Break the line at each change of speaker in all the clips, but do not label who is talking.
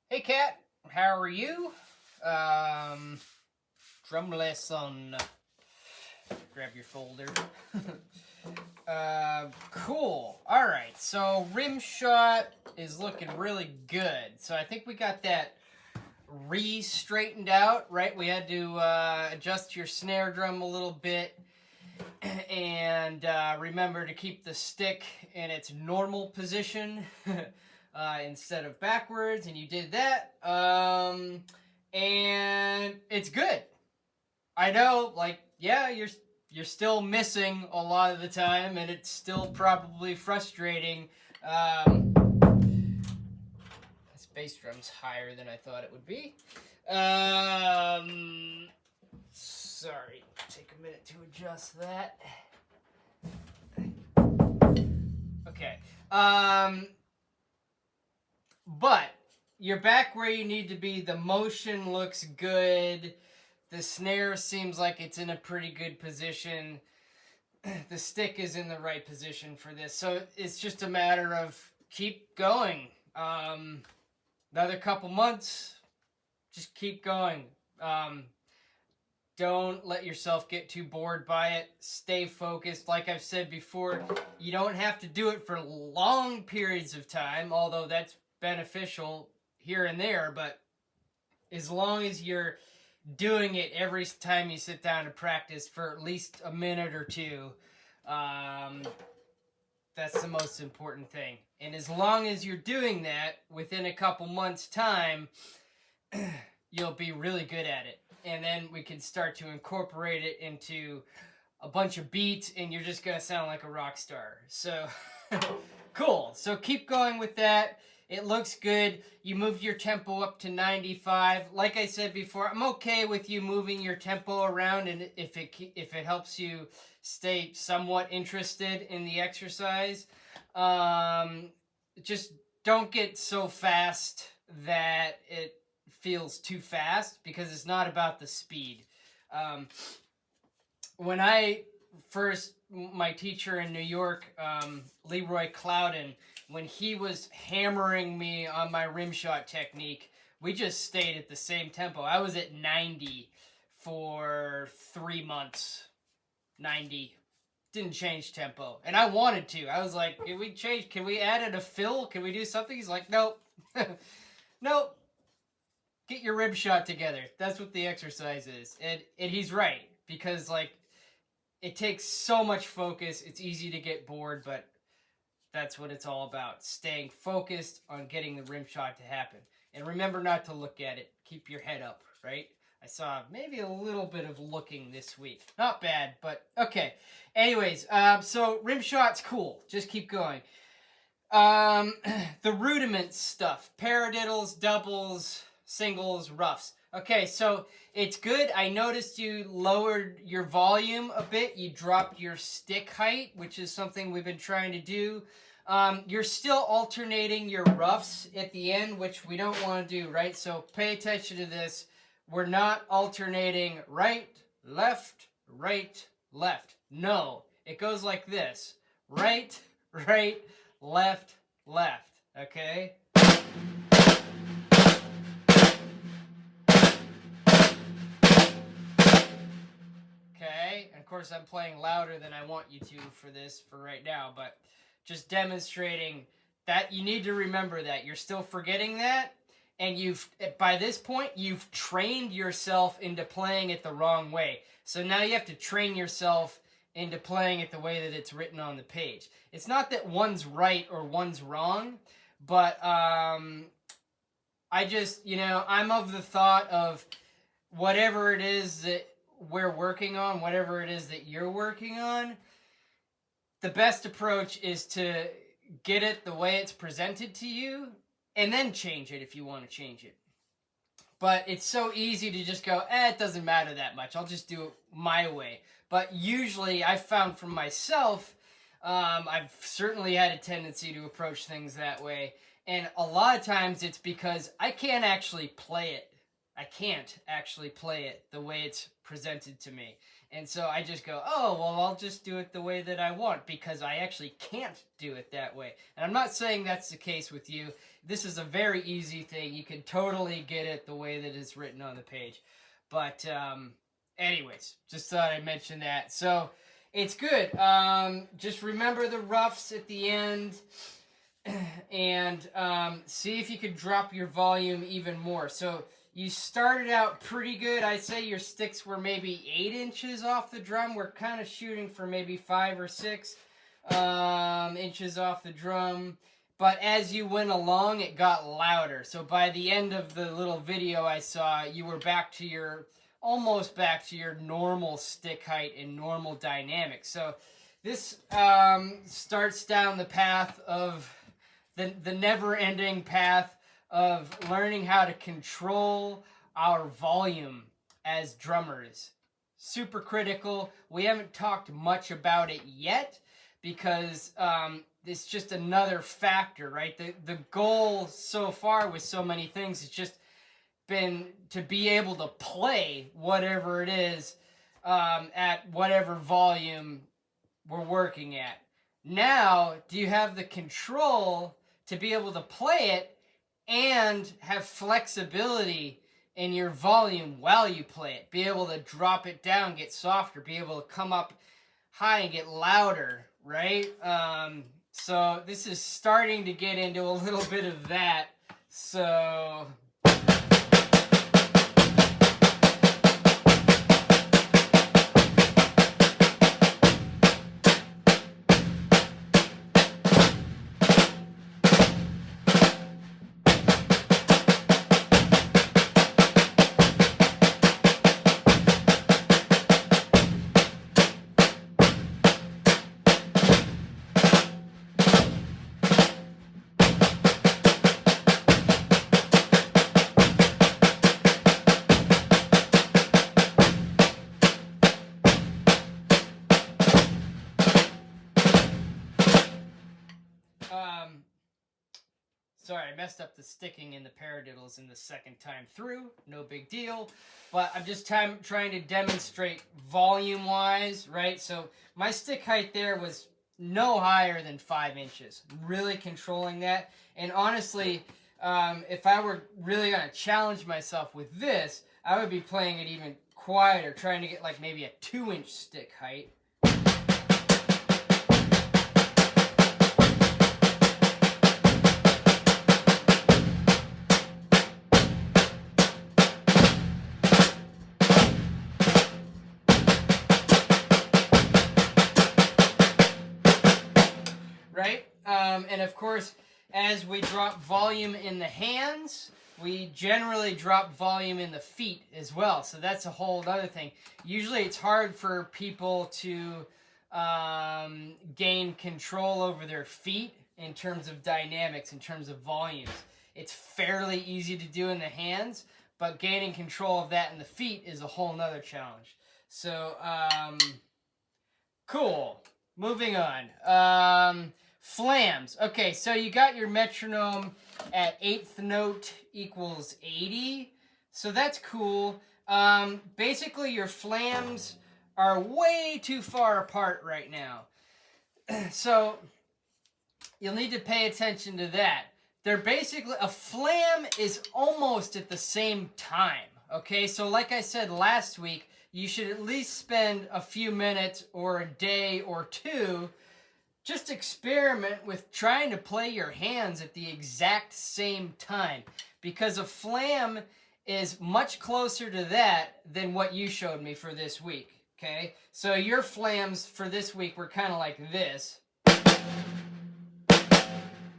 Hey Kat, how are you? Drum lesson. Grab your folder. Cool. Alright, so rim shot is looking really good. So I think we got that re-straightened out, right? We had to adjust your snare drum a little bit. And remember to keep the stick in its normal position instead of backwards, and you did that. And it's good. I know, like, yeah, you're still missing a lot of the time, and it's still probably frustrating. This bass drum's higher than I thought it would be. Sorry, take a minute to adjust that. Okay. But you're back where you need to be. The motion looks good. The snare seems like it's in a pretty good position. The stick is in the right position for this. So it's just a matter of keep going. Another couple months, just keep going. Don't let yourself get too bored by it. Stay focused. Like I've said before, you don't have to do it for long periods of time, although that's beneficial here and there. But as long as you're doing it every time you sit down to practice for at least a minute or two, that's the most important thing. And as long as you're doing that, within a couple months' time, you'll be really good at it. And then we can start to incorporate it into a bunch of beats, and you're just going to sound like a rock star. So, cool. So keep going with that. It looks good. You moved your tempo up to 95. Like I said before, I'm okay with you moving your tempo around, and if it helps you stay somewhat interested in the exercise, just don't get so fast that it feels too fast, because it's not about the speed. When I first, my teacher in New York, Leroy Clouden, when he was hammering me on my rim shot technique, we just stayed at the same tempo. I was at 90 for 3 months. 90. Didn't change tempo. And I wanted to. I was like, can we change? Can we add in a fill? Can we do something? He's like, nope. Nope. Get your rib shot together. That's what the exercise is. And he's right. Because, like, it takes so much focus. It's easy to get bored, but that's what it's all about. Staying focused on getting the rim shot to happen. And remember not to look at it. Keep your head up, right? I saw maybe a little bit of looking this week. Not bad, but okay. Anyways, so rim shot's cool. Just keep going. The rudiments stuff. Paradiddles, doubles, singles, roughs. Okay, so it's good. I noticed you lowered your volume a bit. You dropped your stick height, which is something we've been trying to do. You're still alternating your roughs at the end, which we don't want to do, right? So pay attention to this. We're not alternating right, left, right, left. No, it goes like this. Right, right, left, left. Okay? Okay, and of course I'm playing louder than I want you to for this for right now, but just demonstrating that you need to remember that. You're still forgetting that, and by this point, you've trained yourself into playing it the wrong way. So now you have to train yourself into playing it the way that it's written on the page. It's not that one's right or one's wrong, but I just, I'm of the thought of whatever it is that we're working on, whatever it is that you're working on, the best approach is to get it the way it's presented to you, and then change it if you want to change it. But it's so easy to just go, it doesn't matter that much. I'll just do it my way. But usually I've found from myself, I've certainly had a tendency to approach things that way. And a lot of times it's because I can't actually play it. I can't actually play it the way it's presented to me. And so I just go, oh, well, I'll just do it the way that I want, because I actually can't do it that way. And I'm not saying that's the case with you. this is a very easy thing. You can totally get it the way that it's written on the page. But anyways, just thought I'd mention that. So it's good. Just remember the roughs at the end, and see if you could drop your volume even more. So you started out pretty good. I'd say your sticks were maybe 8 inches off the drum. We're kind of shooting for maybe 5 or 6 inches off the drum. But as you went along, it got louder. So by the end of the little video I saw, you were back to your, almost back to your normal stick height and normal dynamics. So this starts down the path of the never-ending path of learning how to control our volume as drummers. Super critical. We haven't talked much about it yet because it's just another factor, right? The goal so far with so many things has just been to be able to play whatever it is at whatever volume we're working at. Now, do you have the control to be able to play it and have flexibility in your volume while you play it? Be able to drop it down, get softer, be able to come up high and get louder, right? So this is starting to get into a little bit of that. So sorry, I messed up the sticking in the paradiddles in the second time through. No big deal. But I'm just trying to demonstrate volume-wise, right? So my stick height there was no higher than 5 inches. Really controlling that. And honestly, if I were really going to challenge myself with this, I would be playing it even quieter, trying to get like maybe a 2-inch stick height. And of course, as we drop volume in the hands, we generally drop volume in the feet as well. So that's a whole other thing. Usually it's hard for people to gain control over their feet in terms of dynamics, in terms of volumes. It's fairly easy to do in the hands, but gaining control of that in the feet is a whole nother challenge. So, cool. Moving on. Flams. Okay, so you got your metronome at 8th note equals 80. So that's cool. Basically, your flams are way too far apart right now. So you'll need to pay attention to that. They're basically, a flam is almost at the same time. Okay, so like I said last week, you should at least spend a few minutes or a day or two just experiment with trying to play your hands at the exact same time, because a flam is much closer to that than what you showed me for this week, okay? So your flams for this week were kind of like this.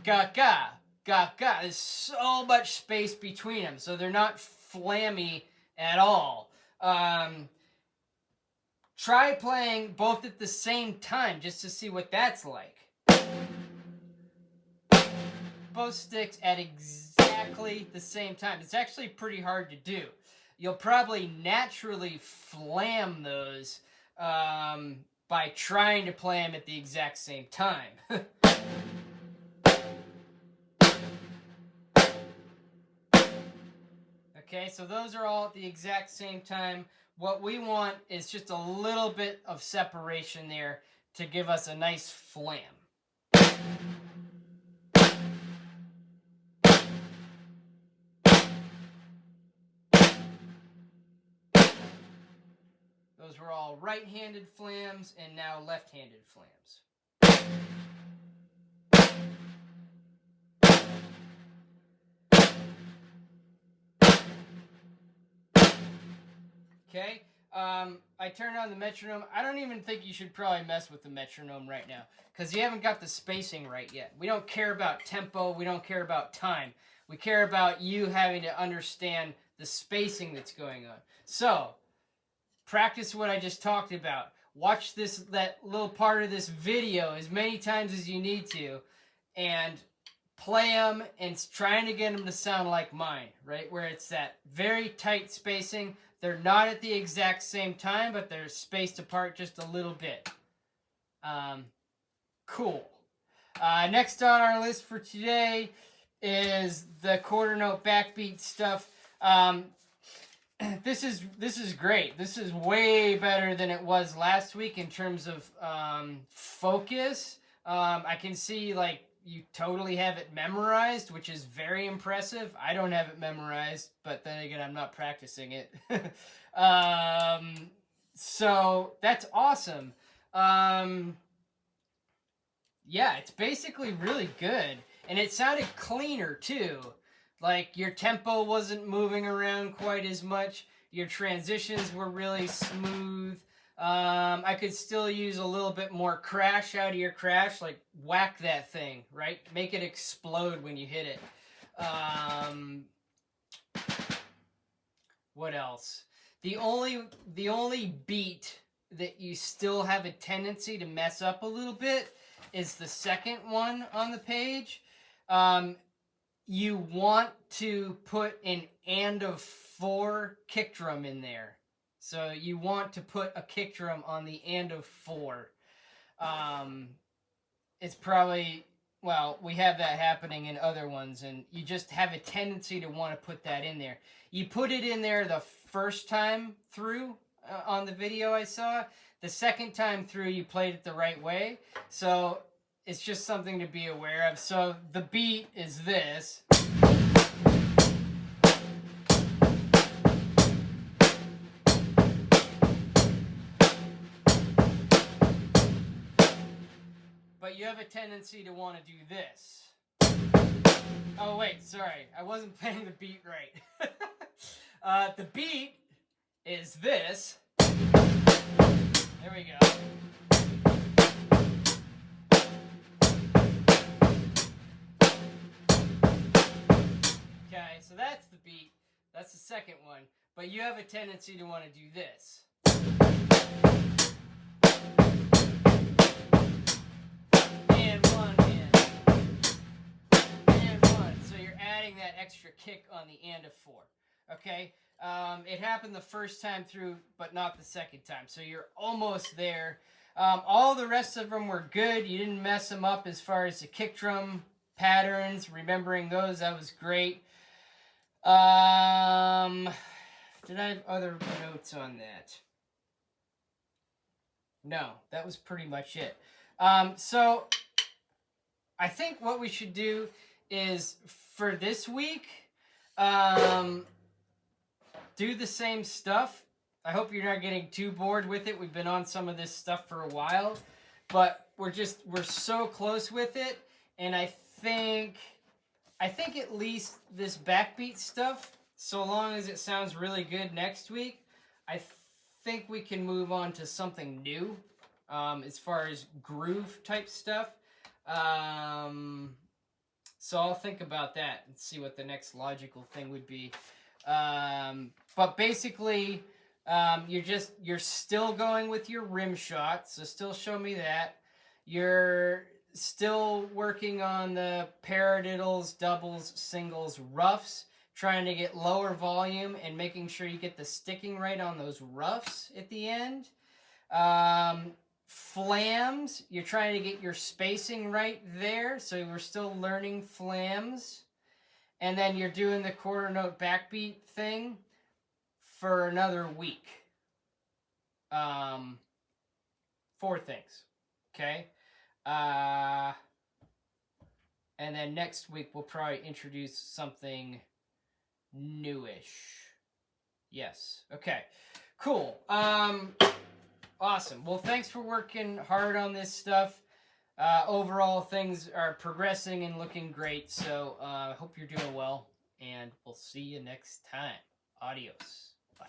Ga-ga, ga-ga. There's so much space between them, so they're not flammy at all. Try playing both at the same time just to see what that's like. Both sticks at exactly the same time. It's actually pretty hard to do. You'll probably naturally flam those by trying to play them at the exact same time. Okay, so those are all at the exact same time. What we want is just a little bit of separation there to give us a nice flam. Those were all right-handed flams and now left-handed flams. Okay, I turned on the metronome. I don't even think you should probably mess with the metronome right now because you haven't got the spacing right yet. We don't care about tempo. We don't care about time. We care about you having to understand the spacing that's going on. So, practice what I just talked about. Watch that little part of this video as many times as you need to, and play them and trying to get them to sound like mine, right? Where it's that very tight spacing. They're not at the exact same time, but they're spaced apart just a little bit. Cool. Next on our list for today is the quarter note backbeat stuff. This is great. This is way better than it was last week in terms of focus. I can see like you totally have it memorized, which is very impressive. I don't have it memorized, but then again, I'm not practicing it. So that's awesome. Yeah, it's basically really good. And it sounded cleaner too. Like your tempo wasn't moving around quite as much. Your transitions were really smooth. I could still use a little bit more crash out of your crash, like whack that thing, right? Make it explode when you hit it. What else? The only beat that you still have a tendency to mess up a little bit is the second one on the page. You want to put an and of 4 kick drum in there. So you want to put a kick drum on the and of 4. It's probably, well, we have that happening in other ones, and you just have a tendency to want to put that in there. You put it in there the first time through on the video I saw. The second time through, you played it the right way. So it's just something to be aware of. So the beat is this. But you have a tendency to want to do this. Oh wait, sorry. I wasn't playing the beat right. The beat is this. There we go. Okay, so that's the beat. That's the second one. But you have a tendency to want to do this. And one. So you're adding that extra kick on the and of 4. Okay? It happened the first time through, but not the second time. So you're almost there. All the rest of them were good. You didn't mess them up as far as the kick drum patterns. Remembering those, that was great. Did I have other notes on that? No, that was pretty much it. So I think what we should do is for this week, do the same stuff. I hope you're not getting too bored with it. We've been on some of this stuff for a while, but we're so close with it, and I think at least this backbeat stuff, so long as it sounds really good next week, I think we can move on to something new as far as groove type stuff. So I'll think about that and see what the next logical thing would be. But basically, you're still going with your rim shot, so still show me that. You're still working on the paradiddles, doubles, singles, roughs, trying to get lower volume and making sure you get the sticking right on those roughs at the end. Flams, you're trying to get your spacing right there, so we're still learning flams. And then you're doing the quarter note backbeat thing for another week. 4 things, okay? And then next week we'll probably introduce something newish. Yes, okay, cool. Awesome. Well, thanks for working hard on this stuff. Overall, things are progressing and looking great. So I hope you're doing well, and we'll see you next time. Adios. Bye.